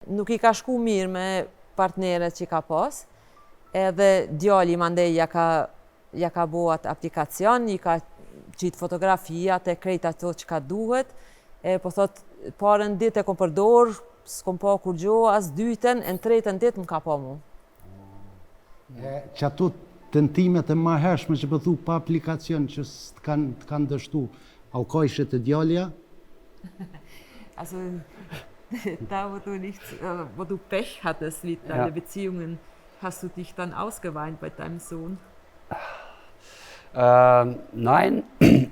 nuk i ka shku mirë me partneret që ka pas, edhe djali mandej ja ka bo atë aplikacion, i ka qitë fotografijat e krejt ato që ka duhet, po thot, parën ditë e kom përdor, s'kom pa kur gjo, as dytën, e në tretën ditë më ka pa mu. Që ato tentimet e ma hershme që pëthu pa aplikacion që t'kanë dështu, au ka ishe të djalja? Also, da wo du Pech hattest mit deinen Beziehungen, hast du dich dann ausgeweint bei deinem Sohn? Nein,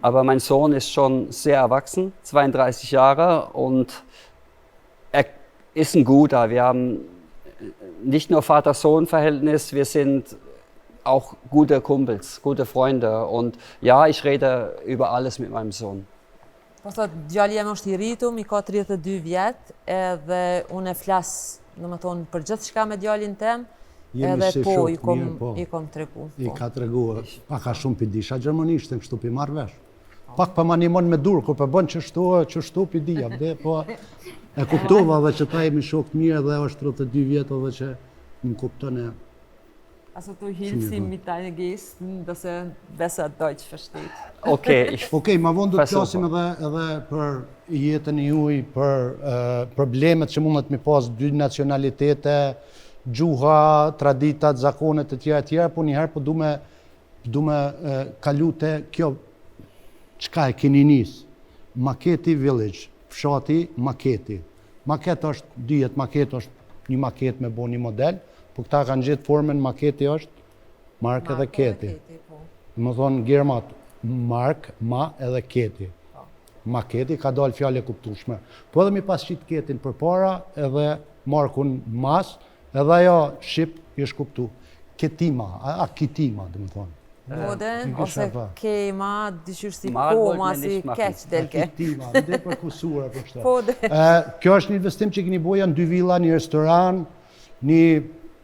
aber mein Sohn ist schon sehr erwachsen, 32 Jahre, und er ist ein guter. Wir haben nicht nur Vater-Sohn-Verhältnis, wir sind auch gute Kumpels, gute Freunde. Und ja, ich rede über alles mit meinem Sohn. Po thot, djali jam është i rritum, i ka 32 vjet, edhe unë e flas, domethënë, për gjithçka me djalin tem, edhe po i kom tregu. I ka tregu, pak a shumë pi disha gjermanishtën, kështu pi marrë vesh. Pak pa ma nimon me dur, kur për bën qështu pi dija, po e kuptova dhe që ta jemi shok mirë dhe është 32 vjet edhe që më kupton e... Also du hilfst ihm mit deinen Gesten, dass besser Deutsch versteht. Okej, ma vonë do të flasim edhe për jetën e juaj, për problemet që mundet mi pas dy nacionalitete, gjuha, traditat, zakonet e tjera, po njëherë po du me kalu te kjo çka e keni nis. Maketi Village, fshati Maketi. Maket është, dihet maket është një maket me bo një model, po këta kanë gjithë formën Maketi është Mark edhe Keti. Më thonë Germat, Mark, Ma edhe Keti. Maketi ka dalë fjale kuptushme. Po edhe mi pas qitë Ketin për para, edhe Markun Mas, edhe ajo Shqip është kuptu. Ketima, Kitima, dhe më thonë. Moden, ose kema, dyqysh si koma, si keq delke. Kitima, dhe për kusura për shtë. Kjo është një investim që keni boja në 2 villa, një restoran, një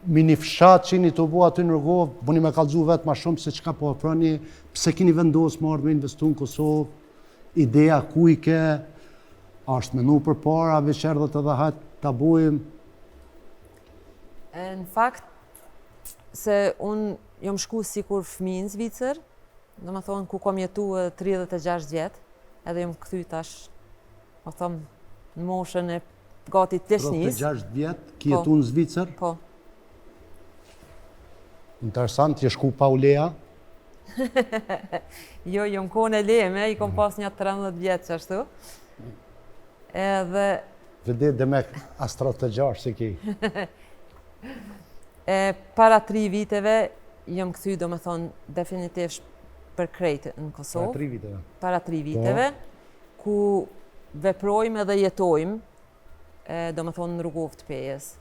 mini fshat që një të bo aty në Rëgovë, bëni me kalëzu vetë ma shumë se qka po afroni, pse keni vendosë më ardhë me investu në Kosovë, ideja ku i ke, ashtë menu për para, veçerdhët edhe hajtë të bojmë? Në fakt, se unë jom shku si kur fëmi në Zvicër, do më thonë ku kom jetu 36 vjetë, edhe jom këthy tash, më thonë, në moshën e gati të lëshnis. 36 vjetë, ki jetu në Zvicër? Po. Interesant, je shku pa u leja? Jo, jom kone leme, i kom pas një 13 vjetë që ashtu. Edhe... Vede dhe me astrat të gjash se ki. Para 3 viteve, jom këthy, do me thonë, definitivt për krejtë në Kosovë. Para 3 viteve? Para 3 viteve, ku veprojmë edhe jetojmë, do me thonë, në Rrugovë të Pejës.